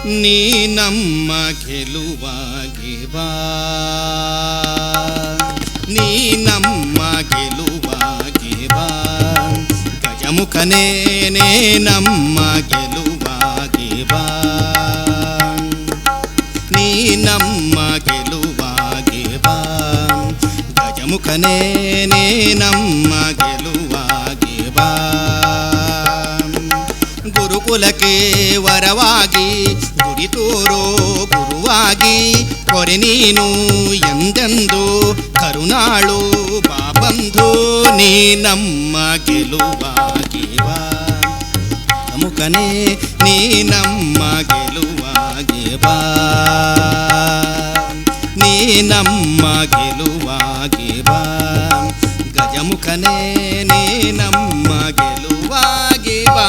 ನೀ ನಮ್ಮ ಗೆಲುವಾಗಿ ಬಾ, ನೀ ನಮ್ಮ ಗೆಲುವಾಗಿ ಬಾ, ಗಜಮುಖನೇ ನಮ್ಮ ಗೆಲುವಾಗಿ ಬಾ, ನೀ ನಮ್ಮ ಗೆಲುವಾಗಿ ಬಾ, ಗಜಮುಖನೇ ನಮ್ಮ ಗೆಲುವಾಗಿ ಬಾ. ಗುರುಕುಲಕ್ಕೆ ವರವಾಗಿ ಗುರಿ ತೋರೋ ಗುರುವಾಗಿ ಕೊರೆ ನೀನು ಎಂದೆಂದು ಕರುಣಾಳು ಬಾಬಂಧು, ನೀ ನಮ್ಮ ಗೆಲುವಾಗಿ ಬಾ, ಗಜಮುಖನೇ ನೀ ನಮ್ಮ ಗೆಲುವಾಗಿ ಬಾ, ನೀ ನಮ್ಮ ಗೆಲುವಾಗಿ ಬಾ, ಗಜಮುಖನೇ ನೀ ನಮ್ಮ ಗೆಲುವಾಗಿ ಬಾ.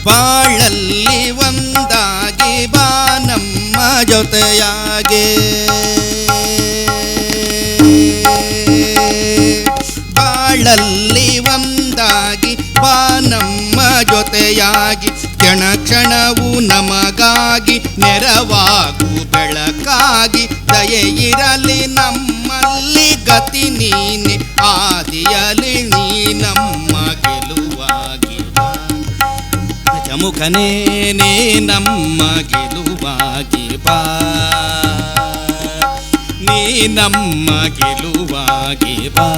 ಬಾಳಲ್ಲಿ ಒಂದಾಗಿ ಬಾ ನಮ್ಮ ಜೊತೆಯಾಗೆ, ಬಾಳಲ್ಲಿ ಒಂದಾಗಿ ಬಾ ನಮ್ಮ ಜೊತೆಯಾಗಿ, ಕ್ಷಣ ಕ್ಷಣವು ನಮಗಾಗಿ ನೆರವಾಗು ಬೆಳಕಾಗಿ, ದಯೆ ಇರಲಿ ನಮ್ಮಲ್ಲಿ ಗತಿ ನೀನೆ ಆದಿಯಲಿ, ನೀ ನಮ್ಮ ಗೆಲುವಾಗಿ ಬಾ, ಗಜಮುಖನೇ ನೀ ನಮ್ಮ ಗೆಲುವಾಗಿ ಬಾ, ನೀ ನಮ್ಮ ಗೆಲುವಾಗಿ ಬಾ,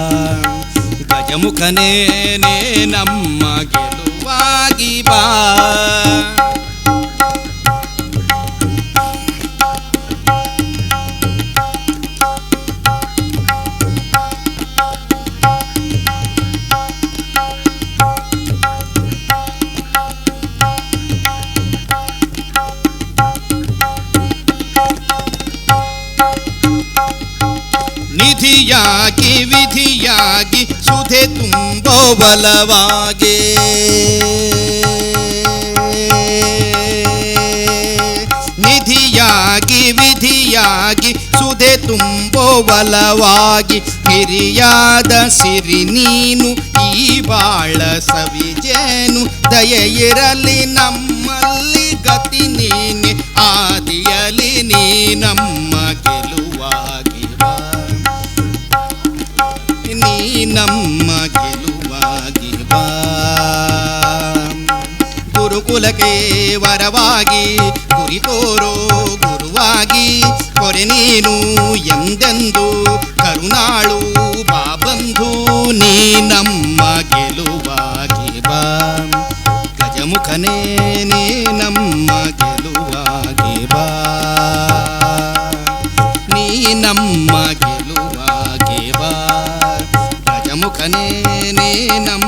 ಗಜಮುಖನೇ ನೀ ನಮ್ಮ ಗೆಲುವಾಗಿ ಬಾ. ನಿಧಿಯಾಗಿ ವಿಧಿಯಾಗಿ ಸುಧೆ ತುಂಬೋ ಬಲವಾಗಿ, ನಿಧಿಯಾಗಿ ವಿಧಿಯಾಗಿ ಸುಧೆ ತುಂಬೋ ಬಲವಾಗಿ, ಹಿರಿಯಾದ ಸಿರಿ ನೀನು ಈ ಬಾಳ ಸವಿಜೇನು, ದಯೆ ಇರಲಿ ನಮ್ಮಲ್ಲಿ ಗತಿ ನೀನೆ ಆದಿಯಲಿ, ನೀ ನಮ್ಮ ಗೆಲುವಾಗಿ ಬಾ, ನೀ ನಮ್ಮ ಗೆಲುವಾಗಿ ಬಾ. ಗುರುಕುಲಕ್ಕೆ ವರವಾಗಿ ಗುರಿ ತೋರೋ ಗುರುವಾಗಿ ಕೊರೆ ನೀನು ಎಂದೆಂದು ಕರುಣಾಳು ಬಾಬಂಧು, ನೀ ನಮ್ಮ ಗೆಲುವಾಗಿ ಬಾ, ಗಜಮುಖನೇ ನೀ ನಮ್ಮ ಗೆಲುವಾಗಿ ಬಾ, ನೀ ನಮ್ಮ ಗೆಲುವಾಗಿ ಬಾ, ಗಜಮುಖನೇ ನೀ ನಮ್ಮ